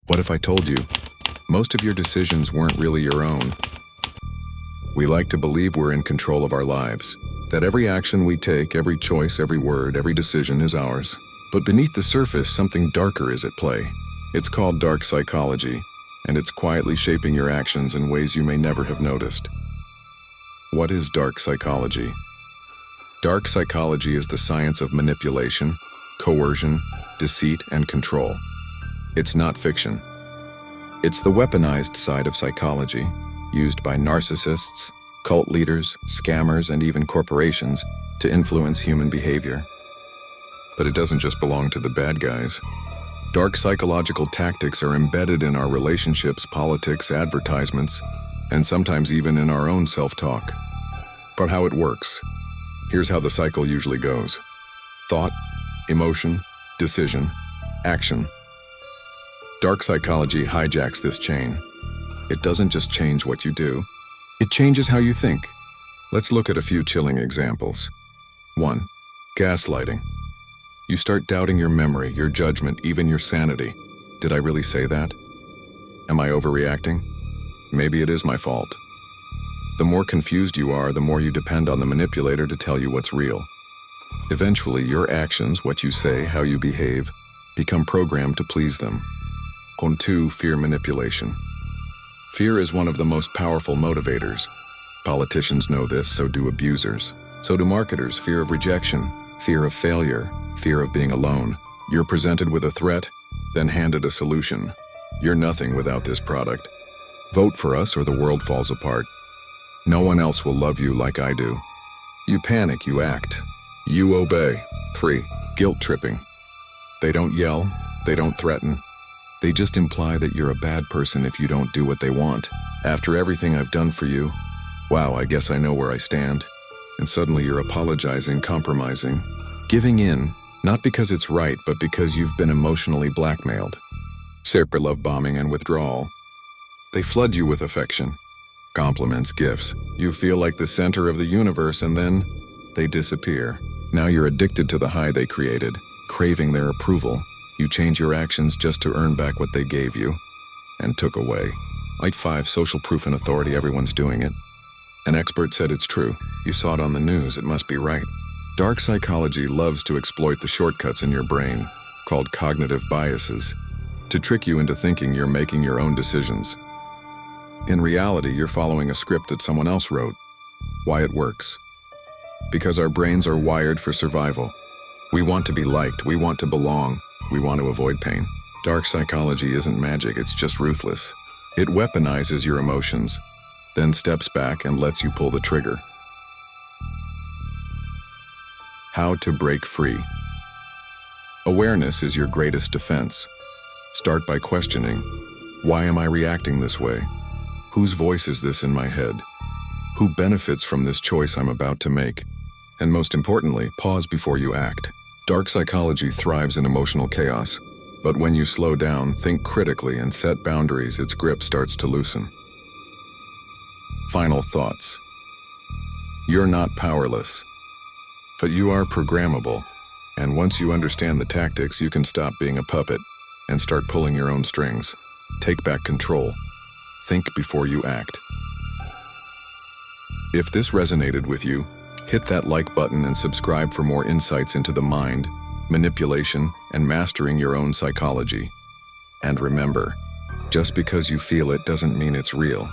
What if I told you most of your decisions weren't really your own? We like to believe we're in control of our lives, that every action we take, every choice, every word, every decision is ours. But beneath the surface, something darker is at play. It's called dark psychology, and it's quietly shaping your actions in ways you may never have noticed. What is dark psychology? Dark psychology is the science of manipulation, coercion, deceit, and control. It's not fiction. It's the weaponized side of psychology, used by narcissists, cult leaders, scammers, and even corporations to influence human behavior. But it doesn't just belong to the bad guys. Dark psychological tactics are embedded in our relationships, politics, advertisements, and sometimes even in our own self-talk. But how it works. Here's how the cycle usually goes. Thought, emotion, decision, action. Dark psychology hijacks this chain. It doesn't just change what you do, it changes how you think. Let's look at a few chilling examples. 1. Gaslighting. You start doubting your memory, your judgment, even your sanity. Did I really say that? Am I overreacting? Maybe it is my fault. The more confused you are, the more you depend on the manipulator to tell you what's real. Eventually, your actions, what you say, how you behave, become programmed to please them. 2. Fear manipulation. Fear is one of the most powerful motivators. Politicians know this, so do abusers. So do marketers. Fear of rejection, fear of failure, fear of being alone. You're presented with a threat, then handed a solution. You're nothing without this product. Vote for us or the world falls apart. No one else will love you like I do. You panic, you act. You obey. 3. Guilt tripping. They don't yell, they don't threaten. They just imply that you're a bad person if you don't do what they want. After everything I've done for you, wow, I guess I know where I stand. And suddenly you're apologizing, compromising, giving in, not because it's right, but because you've been emotionally blackmailed. Love bombing and withdrawal. They flood you with affection, compliments, gifts. You feel like the center of the universe, and then they disappear. Now you're addicted to the high they created, craving their approval. You change your actions just to earn back what they gave you and took away. 5. Social proof and authority. Everyone's doing it. An expert said it's true. You saw it on the news, it must be right. Dark psychology loves to exploit the shortcuts in your brain, called cognitive biases, to trick you into thinking you're making your own decisions. In reality, you're following a script that someone else wrote. Why it works? Because our brains are wired for survival. We want to be liked, we want to belong, we want to avoid pain. Dark psychology isn't magic, it's just ruthless. It weaponizes your emotions, then steps back and lets you pull the trigger. How to break free. Awareness is your greatest defense. Start by questioning, why am I reacting this way? Whose voice is this in my head? Who benefits from this choice I'm about to make? And most importantly, pause before you act. Dark psychology thrives in emotional chaos, but when you slow down, think critically, and set boundaries, its grip starts to loosen. Final thoughts. You're not powerless, but you are programmable, and once you understand the tactics, you can stop being a puppet and start pulling your own strings. Take back control. Think before you act. If this resonated with you, hit that like button and subscribe for more insights into the mind, manipulation, and mastering your own psychology. And remember, just because you feel it doesn't mean it's real.